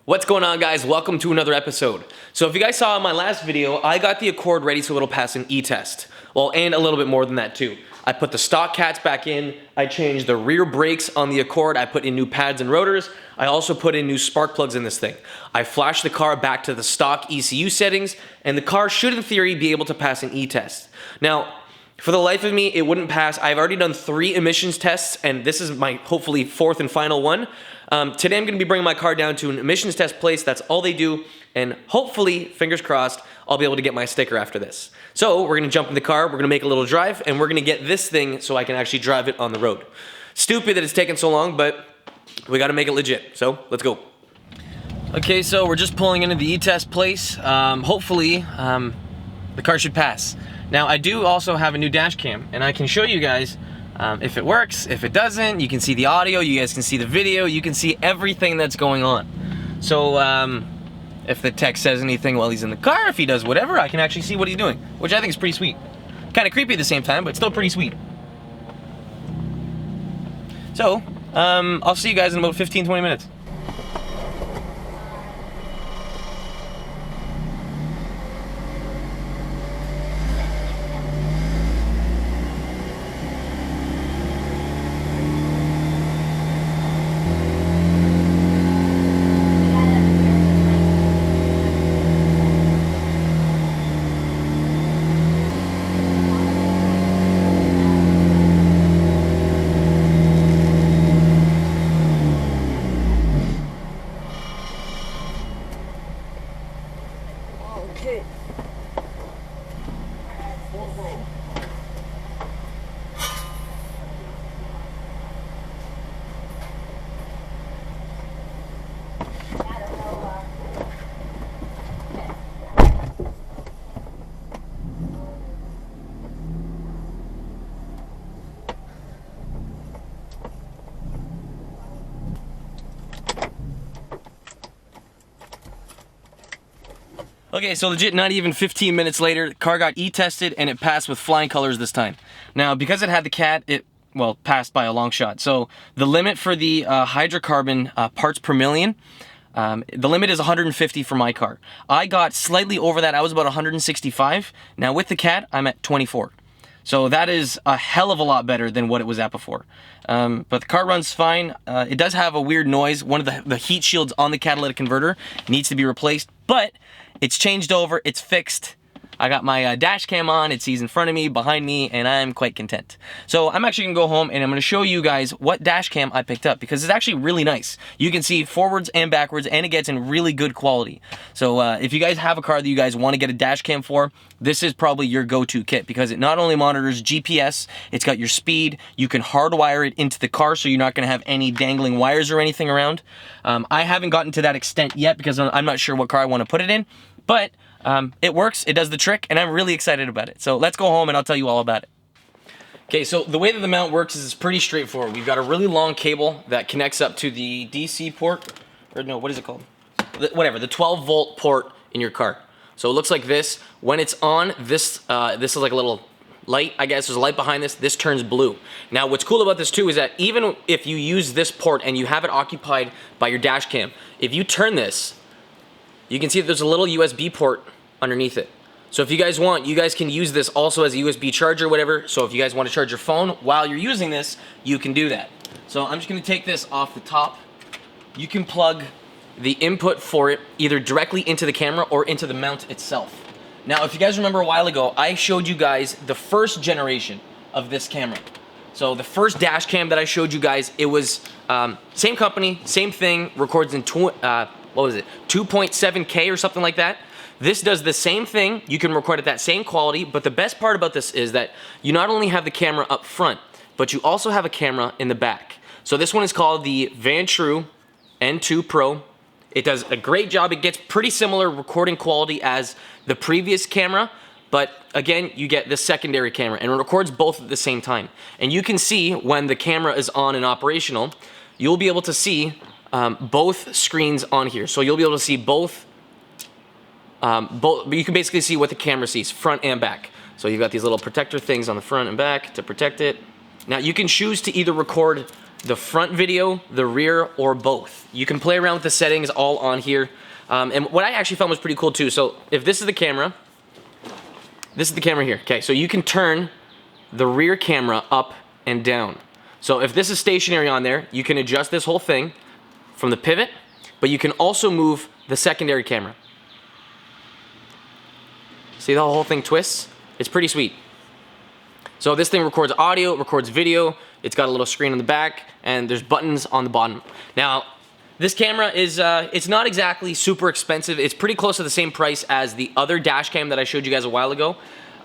What's going on, guys? Welcome to another episode. So if you guys saw in my last video, I got the Accord ready so it'll pass an e-test. Well, and a little bit more than that too. I put the stock cats back in, I changed the rear brakes on the Accord, I put in new pads and rotors, I also put in new spark plugs in this thing. I flashed the car back to the stock ECU settings, and the car should in theory be able to pass an e-test. Now, for the life of me, it wouldn't pass. I've already done 3 emissions tests, and this is my hopefully 4th and final one. Today I'm going to be bringing my car down to an emissions test place. That's all they do, and hopefully, fingers crossed, I'll be able to get my sticker after this. So we're going to jump in the car, we're going to make a little drive, and we're going to get this thing so I can actually drive it on the road. Stupid that it's taken so long, but we got to make it legit. So let's go. Okay, so we're just pulling into the e-test place. Hopefully, the car should pass. Now, I do also have a new dash cam, and I can show you guys if it works, if it doesn't. You can see the audio, you guys can see the video, you can see everything that's going on. So, if the tech says anything while he's in the car, if he does whatever, I can actually see what he's doing, which I think is pretty sweet. Kind of creepy at the same time, but still pretty sweet. So, I'll see you guys in about 15-20 minutes. Okay. Okay, so legit not even 15 minutes later, the car got e-tested and it passed with flying colors this time. Now, because it had the cat, it, well, passed by a long shot. So the limit for the hydrocarbon parts per million, the limit is 150 for my car. I got slightly over that. I was about 165. Now with the cat, I'm at 24. So that is a hell of a lot better than what it was at before. But the car runs fine. It does have a weird noise. One of the heat shields on the catalytic converter needs to be replaced, but it's changed over, it's fixed. I got my dash cam on, it sees in front of me, behind me, and I'm quite content. So I'm actually gonna go home and I'm gonna show you guys what dash cam I picked up because it's actually really nice. You can see forwards and backwards and it gets in really good quality. So if you guys have a car that you guys wanna get a dash cam for, this is probably your go-to kit because it not only monitors GPS, it's got your speed, you can hardwire it into the car so you're not gonna have any dangling wires or anything around. I haven't gotten to that extent yet because I'm not sure what car I wanna put it in, but it works, it does the trick, and I'm really excited about it. So let's go home and I'll tell you all about it. Okay, so the way that the mount works is it's pretty straightforward. We've got a really long cable that connects up to the DC port, or no, what is it called? Whatever, the 12-volt port in your car. So it looks like this. When it's on, this is like a little light, I guess. There's a light behind this. This turns blue. Now, what's cool about this too is that even if you use this port and you have it occupied by your dash cam, if you turn this, you can see that there's a little USB port underneath it. So if you guys want, you guys can use this also as a USB charger or whatever. So if you guys want to charge your phone while you're using this, you can do that. So I'm just gonna take this off the top. You can plug the input for it either directly into the camera or into the mount itself. Now, if you guys remember a while ago, I showed you guys the first generation of this camera. So the first dash cam that I showed you guys, it was same company, same thing, records in 2.7K or something like that. This does the same thing. You can record at that same quality, but the best part about this is that you not only have the camera up front, but you also have a camera in the back. So this one is called the Vantrue N2 Pro. It does a great job. It gets pretty similar recording quality as the previous camera, but again, you get the secondary camera and it records both at the same time. And you can see when the camera is on and operational, you'll be able to see both screens on here. So you'll be able to see both, you can basically see what the camera sees, front and back. So you've got these little protector things on the front and back to protect it. Now you can choose to either record the front video, the rear, or both. You can play around with the settings all on here. And what I actually found was pretty cool too. So if this is the camera here. Okay, so you can turn the rear camera up and down. So if this is stationary on there, you can adjust this whole thing from the pivot, but you can also move the secondary camera. See the whole thing twists? It's pretty sweet. So this thing records audio, it records video, it's got a little screen on the back, and there's buttons on the bottom. Now, this camera is, it's not exactly super expensive. It's pretty close to the same price as the other dash cam that I showed you guys a while ago.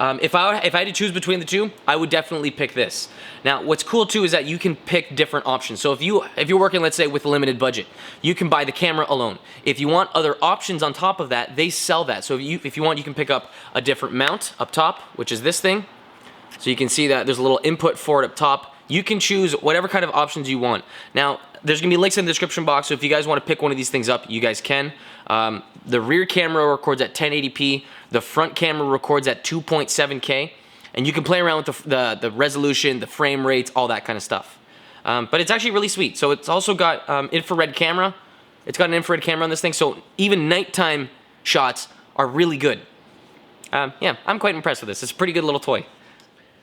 If I had to choose between the two, I would definitely pick this. Now, what's cool too is that you can pick different options. So if you're working, let's say, with a limited budget, you can buy the camera alone. If you want other options on top of that, they sell that. So if you want, you can pick up a different mount up top, which is this thing. So you can see that there's a little input for it up top. You can choose whatever kind of options you want. Now, there's gonna be links in the description box, so if you guys wanna pick one of these things up, you guys can. The rear camera records at 1080p, the front camera records at 2.7K, and you can play around with the resolution, the frame rates, all that kind of stuff. But it's actually really sweet. So it's also got infrared camera. It's got an infrared camera on this thing, so even nighttime shots are really good. Yeah, I'm quite impressed with this. It's a pretty good little toy.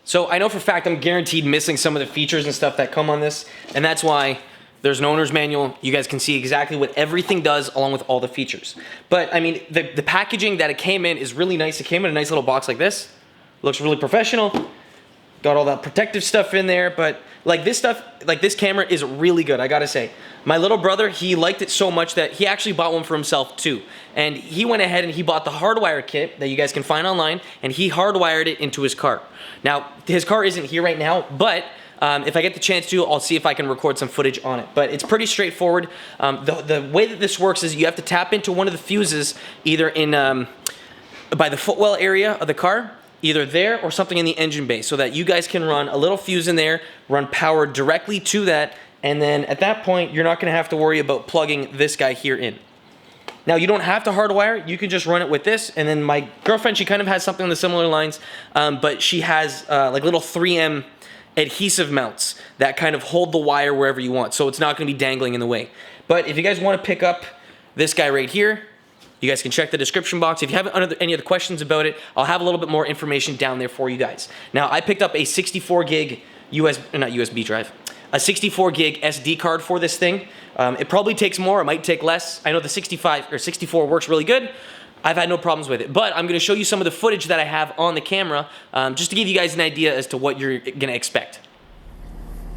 So I know for a fact I'm guaranteed missing some of the features and stuff that come on this, and that's why there's an owner's manual. You guys can see exactly what everything does along with all the features. But I mean, the packaging that it came in is really nice. It came in a nice little box like this. Looks really professional. Got all that protective stuff in there, but like this stuff, like this camera is really good, I gotta say. My little brother, he liked it so much that he actually bought one for himself too. And he went ahead and he bought the hardwire kit that you guys can find online, and he hardwired it into his car. Now, his car isn't here right now, but if I get the chance to, I'll see if I can record some footage on it. But it's pretty straightforward. The way that this works is you have to tap into one of the fuses either in by the footwell area of the car, either there or something in the engine bay, so that you guys can run a little fuse in there, run power directly to that, and then at that point, you're not gonna have to worry about plugging this guy here in. Now, you don't have to hardwire, you can just run it with this, and then my girlfriend, she kind of has something on the similar lines, but she has like little 3M adhesive mounts that kind of hold the wire wherever you want, so it's not gonna be dangling in the way. But if you guys wanna pick up this guy right here, you guys can check the description box. If you have any other questions about it, I'll have a little bit more information down there for you guys. Now, I picked up a 64 gig not USB drive, a 64 gig SD card for this thing. It probably takes more, it might take less. I know the 65 or 64 works really good. I've had no problems with it, but I'm gonna show you some of the footage that I have on the camera, just to give you guys an idea as to what you're gonna expect.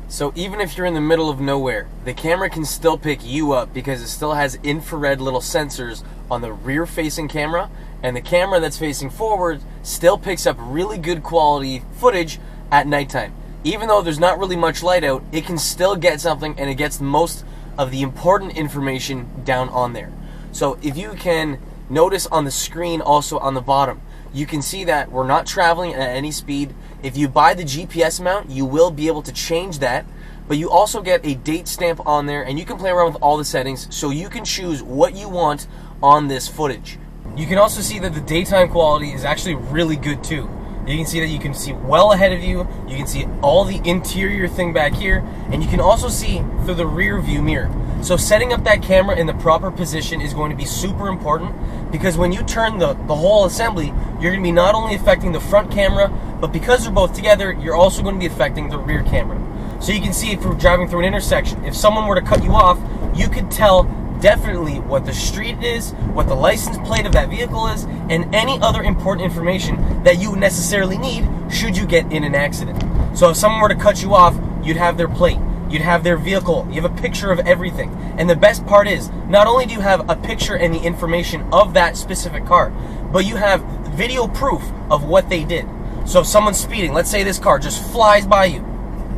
So even if you're in the middle of nowhere, the camera can still pick you up because it still has infrared little sensors on the rear facing camera, and the camera that's facing forward still picks up really good quality footage at nighttime. Even though there's not really much light out, it can still get something, and it gets most of the important information down on there. So if you can notice on the screen also on the bottom, you can see that we're not traveling at any speed. If you buy the GPS mount, you will be able to change that, but you also get a date stamp on there, and you can play around with all the settings, so you can choose what you want on this footage. You can also see that the daytime quality is actually really good too. You can see that you can see well ahead of you, you can see all the interior thing back here, and you can also see through the rear view mirror. So setting up that camera in the proper position is going to be super important, because when you turn the whole assembly, you're going to be not only affecting the front camera, but because they're both together, you're also going to be affecting the rear camera. So you can see if we're driving through an intersection, if someone were to cut you off, you could tell definitely what the street is, what the license plate of that vehicle is, and any other important information that you necessarily need should you get in an accident. So if someone were to cut you off, you'd have their plate, you'd have their vehicle, you have a picture of everything. And the best part is, not only do you have a picture and the information of that specific car, but you have video proof of what they did. So if someone's speeding, let's say this car just flies by you,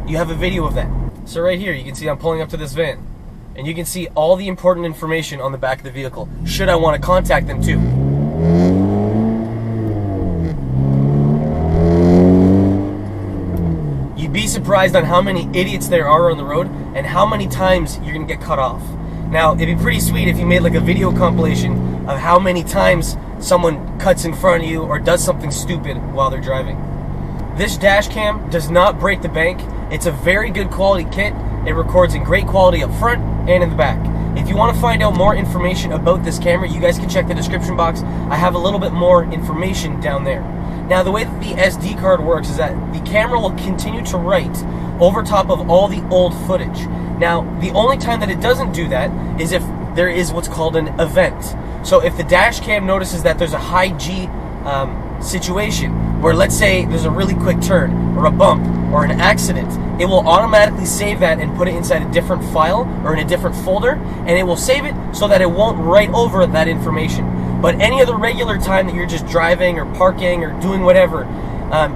you have a video of that. So right here, you can see I'm pulling up to this van, and you can see all the important information on the back of the vehicle, should I want to contact them too. You'd be surprised on how many idiots there are on the road and how many times you're gonna get cut off. Now, it'd be pretty sweet if you made like a video compilation of how many times someone cuts in front of you or does something stupid while they're driving. This dash cam does not break the bank. It's a very good quality kit, It records in great quality up front and in the back. If you want to find out more information about this camera, you guys can check the description box. I have a little bit more information down there. Now, the way that the SD card works is that the camera will continue to write over top of all the old footage. Now, the only time that it doesn't do that is if there is what's called an event. So if the dash cam notices that there's a high G situation where, let's say, there's a really quick turn or a bump or an accident, it will automatically save that and put it inside a different file or in a different folder, and it will save it so that it won't write over that information. But any other regular time that you're just driving or parking or doing whatever,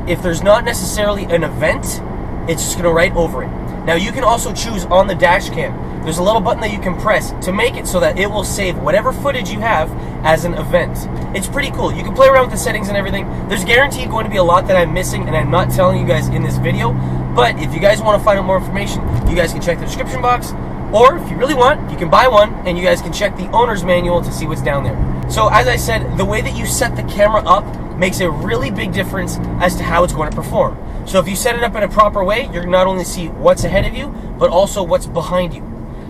if there's not necessarily an event, it's just going to write over it. Now, you can also choose on the dash cam. There's a little button that you can press to make it so that it will save whatever footage you have as an event. It's pretty cool. You can play around with the settings and everything. There's guaranteed going to be a lot that I'm missing and I'm not telling you guys in this video. But if you guys want to find out more information, you guys can check the description box. Or if you really want, you can buy one and you guys can check the owner's manual to see what's down there. So as I said, the way that you set the camera up makes a really big difference as to how it's going to perform. So if you set it up in a proper way, you're not only see what's ahead of you, but also what's behind you.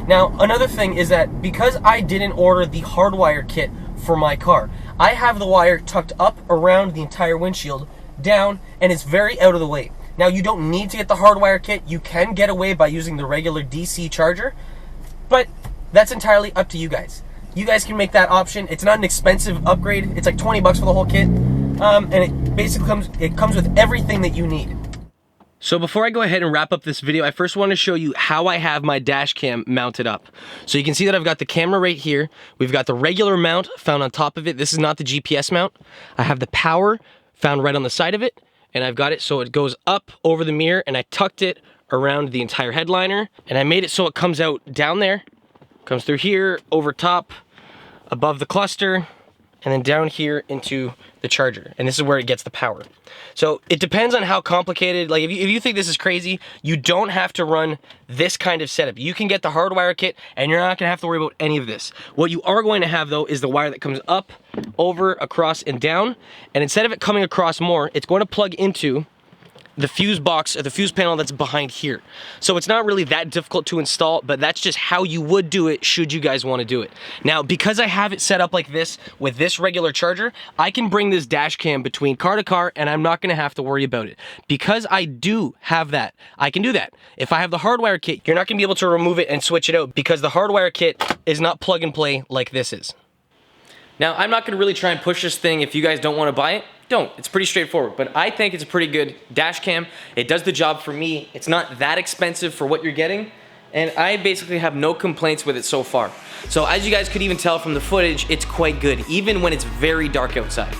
Now, another thing is that because I didn't order the hardwire kit for my car, I have the wire tucked up around the entire windshield, down, and it's very out of the way. Now, you don't need to get the hardwire kit. You can get away by using the regular DC charger, but that's entirely up to you guys. You guys can make that option. It's not an expensive upgrade. It's like 20 bucks for the whole kit, and it basically comes with everything that you need. So before I go ahead and wrap up this video, I first want to show you how I have my dash cam mounted up. So you can see that I've got the camera right here. We've got the regular mount found on top of it. This is not the GPS mount. I have the power found right on the side of it, and I've got it so it goes up over the mirror, and I tucked it around the entire headliner, and I made it so it comes out down there, comes through here, over top, above the cluster, and then down here into the charger. And this is where it gets the power. So it depends on how complicated, like if you think this is crazy, you don't have to run this kind of setup. You can get the hardwire kit and you're not gonna have to worry about any of this. What you are going to have though is the wire that comes up, over, across, and down. And instead of it coming across more, it's going to plug into the fuse box or the fuse panel that's behind here. So it's not really that difficult to install, but that's just how you would do it should you guys want to do it. Now, because I have it set up like this with this regular charger, I can bring this dash cam between car to car and I'm not going to have to worry about it. Because I do have that, I can do that. If I have the hardwire kit, you're not going to be able to remove it and switch it out because the hardwire kit is not plug and play like this is. Now, I'm not going to really try and push this thing. If you guys don't want to buy it, don't. It's pretty straightforward, but I think it's a pretty good dash cam. It does the job for me. It's not that expensive for what you're getting, and I basically have no complaints with it so far. So as you guys could even tell from the footage, it's quite good, even when it's very dark outside.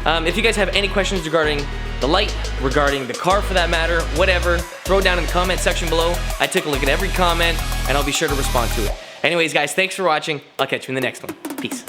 If you guys have any questions regarding the light, regarding the car for that matter, whatever, throw it down in the comment section below. I took a look at every comment, and I'll be sure to respond to it. Anyways, guys, thanks for watching. I'll catch you in the next one. Peace.